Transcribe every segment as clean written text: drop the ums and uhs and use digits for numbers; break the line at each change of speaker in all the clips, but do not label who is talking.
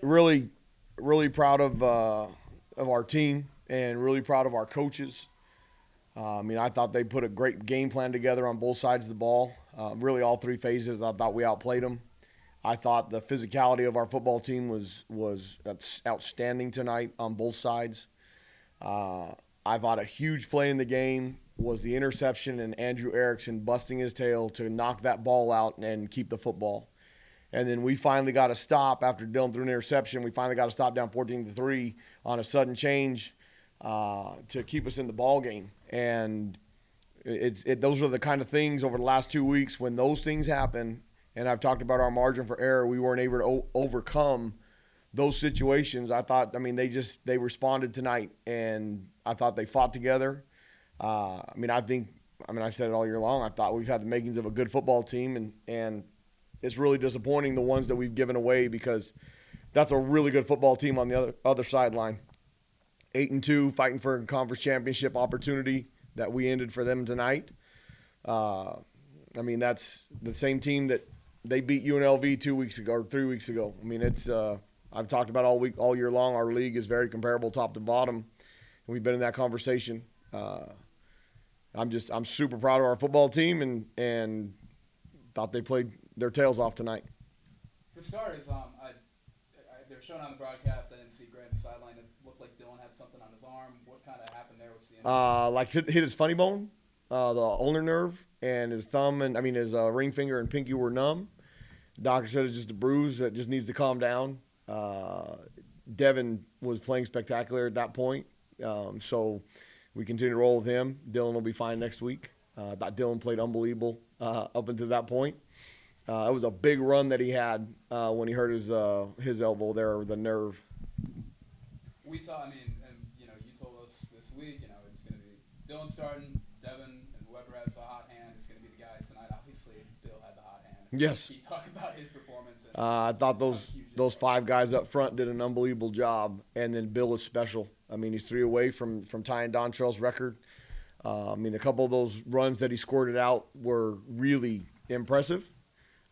Really, really proud of our team and really proud of our coaches. I thought they put a great game plan together on both sides of the ball. Really, all three phases, I thought we outplayed them. I thought the physicality of our football team was outstanding tonight on both sides. I thought a huge play in the game was the interception and Andrew Erickson busting his tail to knock that ball out and keep the football. And then we finally got a stop after Dillon threw an interception. We finally got a stop down 14-3 on a sudden change to keep us in the ball game. And those are the kind of things over the last 2 weeks when those things happen. And I've talked about our margin for error. We weren't able to overcome those situations. I thought, they responded tonight, and I thought they fought together. I said it all year long. I thought we've had the makings of a good football team, and it's really disappointing the ones that we've given away because that's a really good football team on the other sideline. 8-2, fighting for a conference championship opportunity that we ended for them tonight. That's the same team that they beat UNLV 2 weeks ago or 3 weeks ago. I've talked about all year long. Our league is very comparable top to bottom, and we've been in that conversation. I'm super proud of our football team and thought they played their tails off tonight.
For starters, they were showing on the broadcast. I didn't see Grant on the sideline. It looked like Dillon had something on his arm. What kind of happened there?
Hit his funny bone, the ulnar nerve, and his thumb and his ring finger and pinky were numb. The doctor said it's just a bruise that just needs to calm down. Devin was playing spectacular at that point, so we continue to roll with him. Dillon will be fine next week. I thought Dillon played unbelievable up until that point. It was a big run that he had when he hurt his elbow there, the nerve.
We saw, you told us this week, it's going to be Dillon starting, Devin, and whoever has the hot hand is going to be the guy tonight. Obviously, Bill had the hot hand.
Yes.
Can you talk about his performance?
I thought those five guys up front did an unbelievable job, and then Bill is special. He's 3 away from tying Dontrell's record. A couple of those runs that he squirted out were really impressive.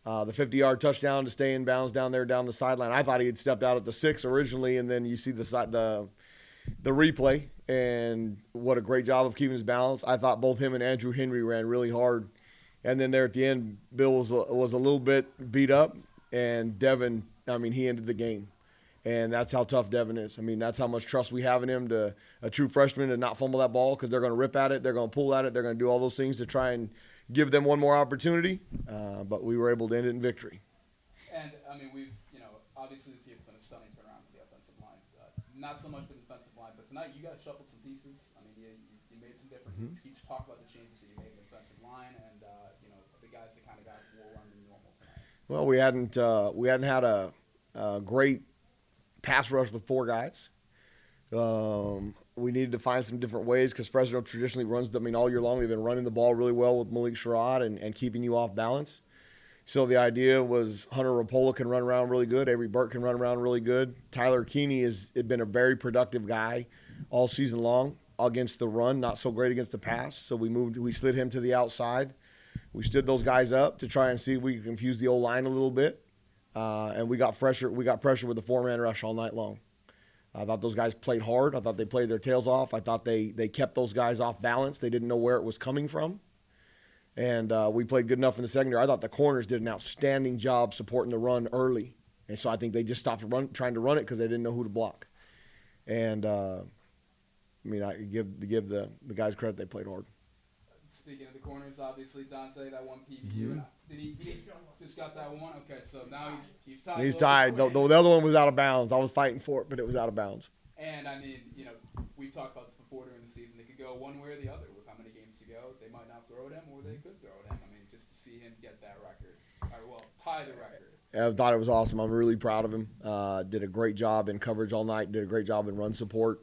The 50-yard touchdown to stay in bounds down the sideline. I thought he had stepped out at the 6 originally, and then you see the replay, and what a great job of keeping his balance. I thought both him and Andrew Henry ran really hard. And then there at the end, Bill was a little bit beat up, and Devin, he ended the game. And that's how tough Devin is. That's how much trust we have in him, to a true freshman, to not fumble that ball, because they're going to rip at it, they're going to pull at it, they're going to do all those things to try and give them one more opportunity. But we were able to end it in victory.
And, we've, obviously this year's been a stunning turnaround for the offensive line. Not so much for the defensive line, but tonight you guys shuffled some pieces. You made some different moves. Can you just talk about the changes that you made in the defensive line and, the guys that kind of got more run than normal tonight?
Well, we hadn't had a great pass rush with 4 guys. We needed to find some different ways because Fresno traditionally runs. All year long they've been running the ball really well with Malik Sherrod and keeping you off balance. So the idea was Hunter Rapola can run around really good. Avery Burke can run around really good. Tyler Keeney has been a very productive guy all season long against the run, not so great against the pass. So we slid him to the outside. We stood those guys up to try and see if we could confuse the O-line a little bit. And we got pressure with the 4-man rush all night long. I thought those guys played hard. I thought they played their tails off. I thought they kept those guys off balance. They didn't know where it was coming from. And we played good enough in the secondary. I thought the corners did an outstanding job supporting the run early. And so I think they just stopped trying to run it because they didn't know who to block. And, I give the guys credit. They played hard.
Speaking of the corners, obviously, Dante, that one PBU. Mm-hmm. He just got that one? Okay, so now he's tied.
He's tied. The other one was out of bounds. I was fighting for it, but it was out of bounds.
And, we've talked about this before during the season. It could go one way or the other with how many games to go. They might not throw it him, or they could throw it him. Just to see him get that record. Tie the record.
I thought it was awesome. I'm really proud of him. Did a great job in coverage all night. Did a great job in run support.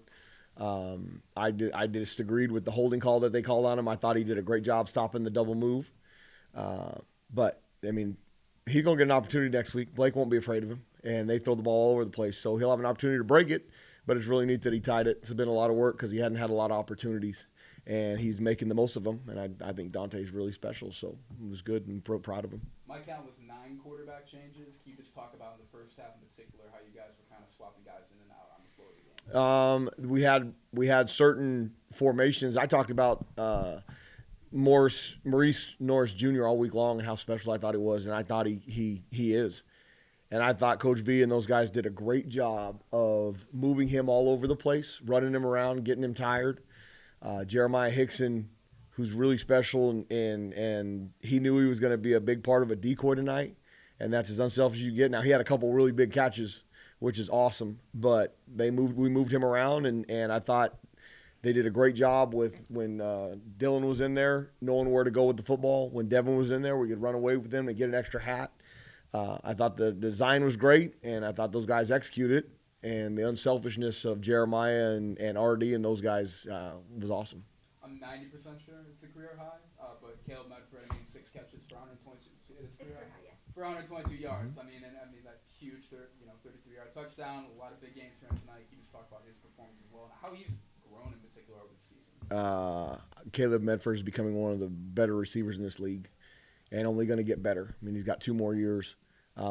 I disagreed with the holding call that they called on him. I thought he did a great job stopping the double move. But he's going to get an opportunity next week. Blake won't be afraid of him, and they throw the ball all over the place. So he'll have an opportunity to break it, but it's really neat that he tied it. It's been a lot of work because he hadn't had a lot of opportunities, and he's making the most of them. And I think Dante's really special, so it was good and proud of him.
My count was 9 line quarterback changes. Can you just talk about in the first half in particular how you guys were kind of swapping guys in and out on the floor of the game?
We had certain formations. I talked about Maurice Norris Jr. all week long and how special I thought he was, and I thought he is. And I thought Coach V and those guys did a great job of moving him all over the place, running him around, getting him tired. Jeremiah Hickson, who's really special, and he knew he was going to be a big part of a decoy tonight, and that's as unselfish as you get. Now, he had a couple really big catches, which is awesome, but we moved him around, and I thought they did a great job with when Dylan was in there, knowing where to go with the football. When Devin was in there, we could run away with them and get an extra hat. I thought the design was great, and I thought those guys executed it, and the unselfishness of Jeremiah and RD and those guys was awesome.
I'm 90% sure it's a career high, but Caleb Medford, I mean, 6 catches for 122. It's career high, yes. For 122 yards. I mean, that huge, 33-yard touchdown. A lot of big gains for him tonight. He just talked about his performance as well and how he's grown in particular over the season.
Caleb Medford is becoming one of the better receivers in this league, and only going to get better. I mean, he's got 2 more years.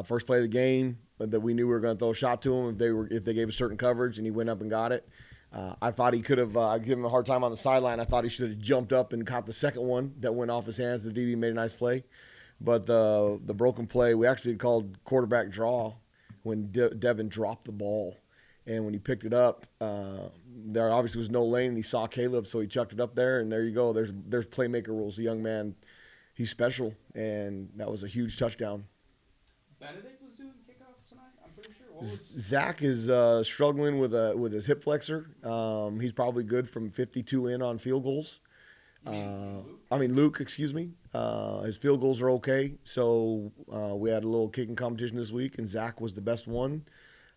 First play of the game, that we knew we were going to throw a shot to him if they gave a certain coverage, and he went up and got it. I thought he could have. I give him a hard time on the sideline. I thought he should have jumped up and caught the second one that went off his hands. The DB made a nice play, but the broken play, we actually called quarterback draw when Devin dropped the ball, and when he picked it up, there obviously was no lane, and he saw Caleb, so he chucked it up there, and there you go. There's playmaker rules. The young man, he's special, and that was a huge touchdown.
Benedict was doing kickoffs tonight, I'm pretty sure.
Zach is struggling with his hip flexor. He's probably good from 52 in on field goals. Luke, excuse me. His field goals are okay. So we had a little kicking competition this week, and Zach was the best one.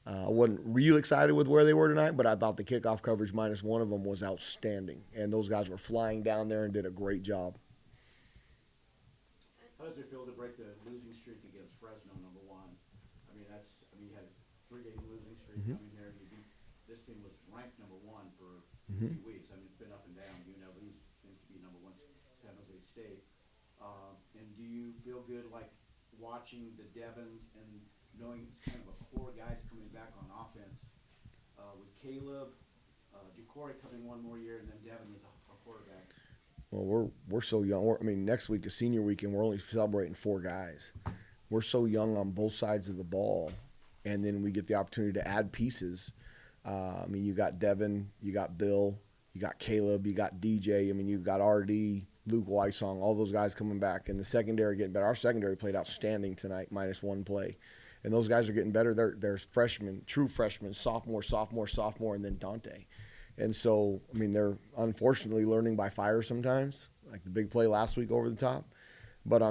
I wasn't real excited with where they were tonight, but I thought the kickoff coverage minus one of them was outstanding. And those guys were flying down there and did a great job.
How does it feel to break the losing streak against Fresno, number one? I mean, you had a 3-game losing streak coming here. This team was ranked number one for 3 weeks. I mean, it's been up and down. UNLV seems to be number one, San Jose State. And do you feel good, like, watching the Devons and knowing it's kind of a core guys coming back on offense with Caleb, Jacory coming one more year, and then Devin is a quarterback?
Well, we're so young. Next week is senior week, and we're only celebrating 4 guys. We're so young on both sides of the ball, and then we get the opportunity to add pieces. You got Devin, you got Bill, you got Caleb, you got DJ. You've got RD, Luke Weissong, all those guys coming back, and the secondary getting better. Our secondary played outstanding tonight, minus 1 play, and those guys are getting better. There's freshmen, true freshmen, sophomore, and then Dante. And so, they're unfortunately learning by fire sometimes, like the big play last week over the top. But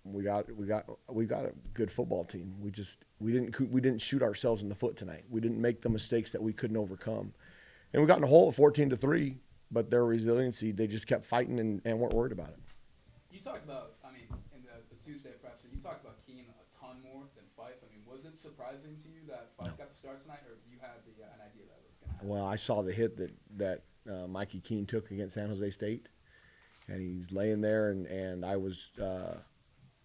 we got a good football team. We didn't shoot ourselves in the foot tonight. We didn't make the mistakes that we couldn't overcome. And we got in a hole at 14-3, but their resiliency, they just kept fighting and weren't worried about it.
You talked about, in the Tuesday presser, you talked about Keene a ton more than Fife. Was it surprising to you that Fife got the start tonight, or you had an idea that it was going to happen?
Well, I saw the hit that Mikey Keene took against San Jose State, and he's laying there, and I was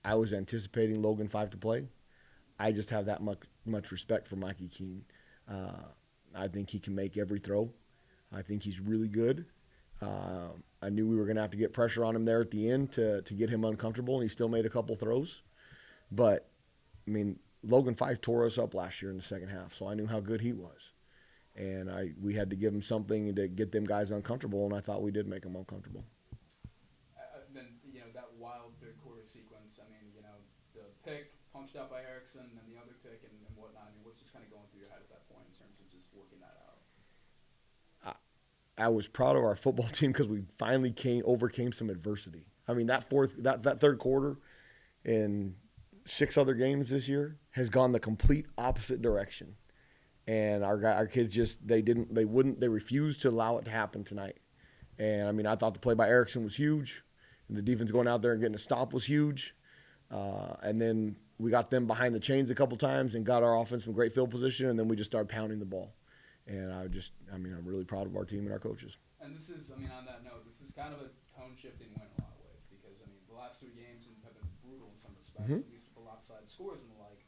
anticipating Logan Fife to play. I just have that much respect for Mikey Keene. I think he can make every throw. I think he's really good. I knew we were going to have to get pressure on him there at the end to get him uncomfortable, and he still made a couple throws. But, Logan Fife tore us up last year in the second half, so I knew how good he was. And we had to give him something to get them guys uncomfortable, and I thought we did make them uncomfortable.
Then, that wild third quarter sequence, the pick punched out by Erickson and the other pick and whatnot. What's just kind of going through your head at that point in terms of just working that out?
I was proud of our football team because we finally overcame some adversity. That third quarter in 6 other games this year has gone the complete opposite direction. And our kids they refused to allow it to happen tonight. And I thought the play by Erickson was huge. And the defense going out there and getting a stop was huge. And then we got them behind the chains a couple times and got our offense in great field position, and then we just started pounding the ball. And I'm really proud of our team and our coaches.
And this is, on that note, this is kind of a tone-shifting win in a lot of ways because, the last 3 games have been brutal in some respects. at least with the lopsided scores and the like.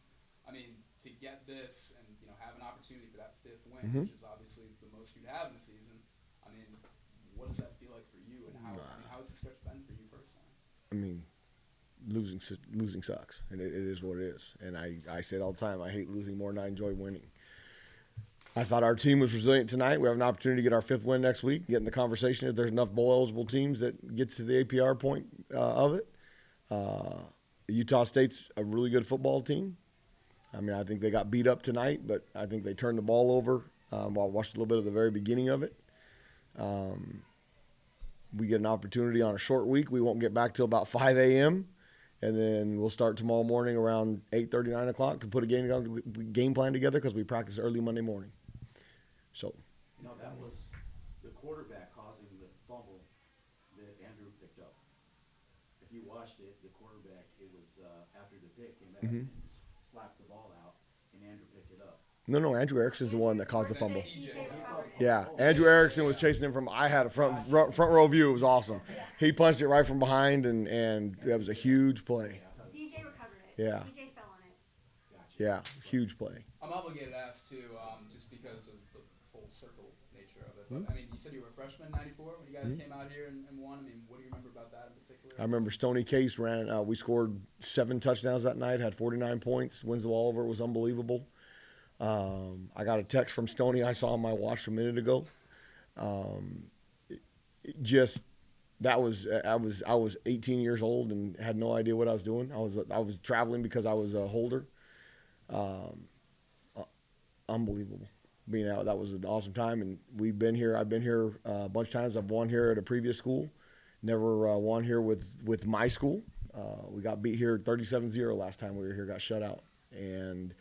I mean, to get this and have an opportunity for that fifth win, which is obviously the most you'd have in the season. I mean, what does that feel like for you, and how has the stretch been for you personally?
I mean, losing sucks, and it is what it is. And I say it all the time. I hate losing more than I enjoy winning. I thought our team was resilient tonight. We have an opportunity to get our fifth win next week, get in the conversation if there's enough bowl-eligible teams that gets to the APR point of it. Utah State's a really good football team. I mean, I think they got beat up tonight, but I think they turned the ball over. I watched a little bit of the very beginning of it. We get an opportunity on a short week. We won't get back till about 5 a.m., and then we'll start tomorrow morning around 8:30, 9 o'clock to put a game plan together because we practice early Monday morning. So.
That was the quarterback causing the fumble that Andrew picked up. If you watched it, the quarterback, it was after the pick, came back and slapped the ball out, and Andrew picked it up.
No, Andrew Erickson's the one that caused the fumble. Yeah, Andrew Erickson was chasing him from. I had a front row view. It was awesome. He punched it right from behind, and that was a huge play.
DJ recovered it.
Yeah.
DJ fell on it.
Yeah, huge play.
I'm obligated to ask too, just because of the full circle nature of it. But I mean, you said you were a freshman in '94 when you guys came out here and won. I mean, what do you remember about that in particular?
I remember Stoney Case ran. We scored 7 touchdowns that night. Had 49 points. Wins the ball over. It was unbelievable. I got a text from Stoney I saw on my watch a minute ago. I was 18 years old and had no idea what I was doing. I was traveling because I was a holder. Unbelievable being out. That was an awesome time, and we've been here. I've been here a bunch of times. I've won here at a previous school. Never won here with my school. We got beat here 37-0 last time we were here. Got shut out, and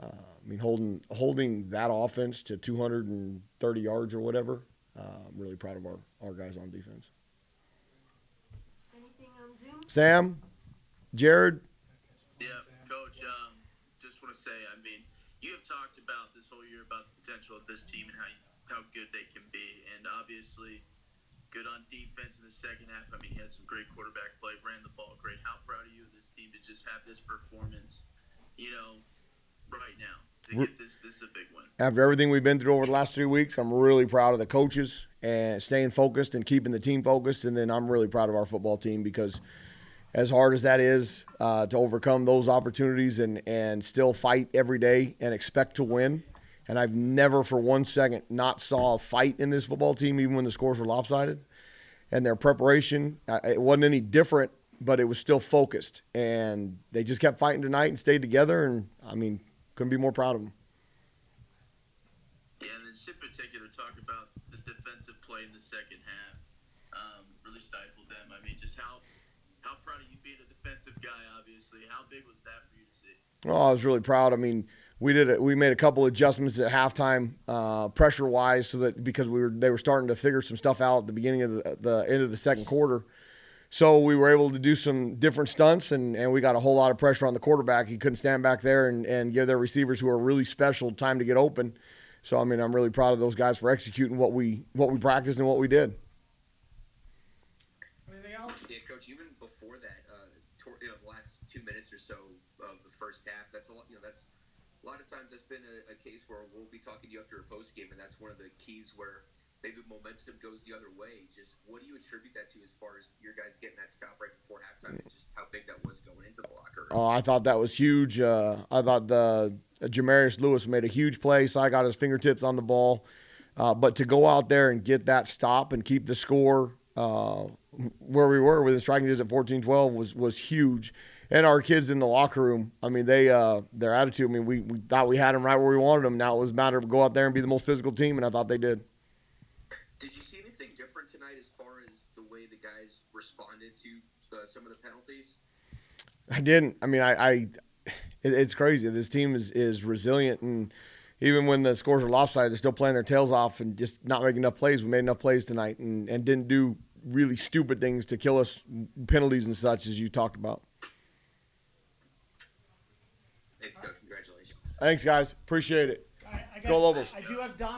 I mean, holding that offense to 230 yards or whatever, I'm really proud of our guys on defense.
Anything on Zoom?
Sam, Jared.
Yeah, Coach, just want to say, I mean, you have talked about this whole year about the potential of this team and how good they can be, and obviously good on defense in the second half. I mean, he had some great quarterback play, ran the ball great. How proud are you of this team to just have this performance, right now to get this is a big win.
After everything we've been through over the last 3 weeks, I'm really proud of the coaches and staying focused and keeping the team focused. And then I'm really proud of our football team because as hard as that is to overcome those opportunities and still fight every day and expect to win. And I've never for 1 second not saw a fight in this football team, even when the scores were lopsided. And their preparation, it wasn't any different, but it was still focused. And they just kept fighting tonight and stayed together. And, I mean, couldn't be more proud of them.
Yeah, and then in particular, talk about the defensive play in the second half. Really stifled them. I mean, just how proud of you being a defensive guy, obviously. How big was that for you to see?
Oh, I was really proud. I mean, we made a couple adjustments at halftime, pressure-wise, so that because they were starting to figure some stuff out at the beginning of the end of the second quarter. So we were able to do some different stunts, and we got a whole lot of pressure on the quarterback. He couldn't stand back there and give their receivers, who are really special, time to get open. So, I mean, I'm really proud of those guys for executing what we practiced and what we did.
Anything else?
Yeah, Coach. Even before that, the last 2 minutes or so of the first half, that's a lot. That's a lot of times that's been a case where we'll be talking to you after a post game, and that's one of the keys where maybe momentum goes the other way. Just what do you attribute that to as far as your guys getting that stop right before halftime and just how big that was going into the locker room?
Oh, I thought that was huge. I thought Jamarius Lewis made a huge play. Cy got his fingertips on the ball. But to go out there and get that stop and keep the score where we were with the striking distance at 14-12 was huge. And our kids in the locker room, I mean, their attitude, I mean, we thought we had them right where we wanted them. Now it was a matter of go out there and be the most physical team, and I thought they did.
Did you see anything different tonight as far as the way the guys responded to some of the penalties?
I didn't. I mean, it's crazy. This team is resilient, and even when the scores are lopsided, they're still playing their tails off and just not making enough plays. We made enough plays tonight and didn't do really stupid things to kill us, penalties and such, as you talked about.
Thanks, Coach. Congratulations.
Thanks, guys. Appreciate it.
I
Go Lobos.
I do have Dante.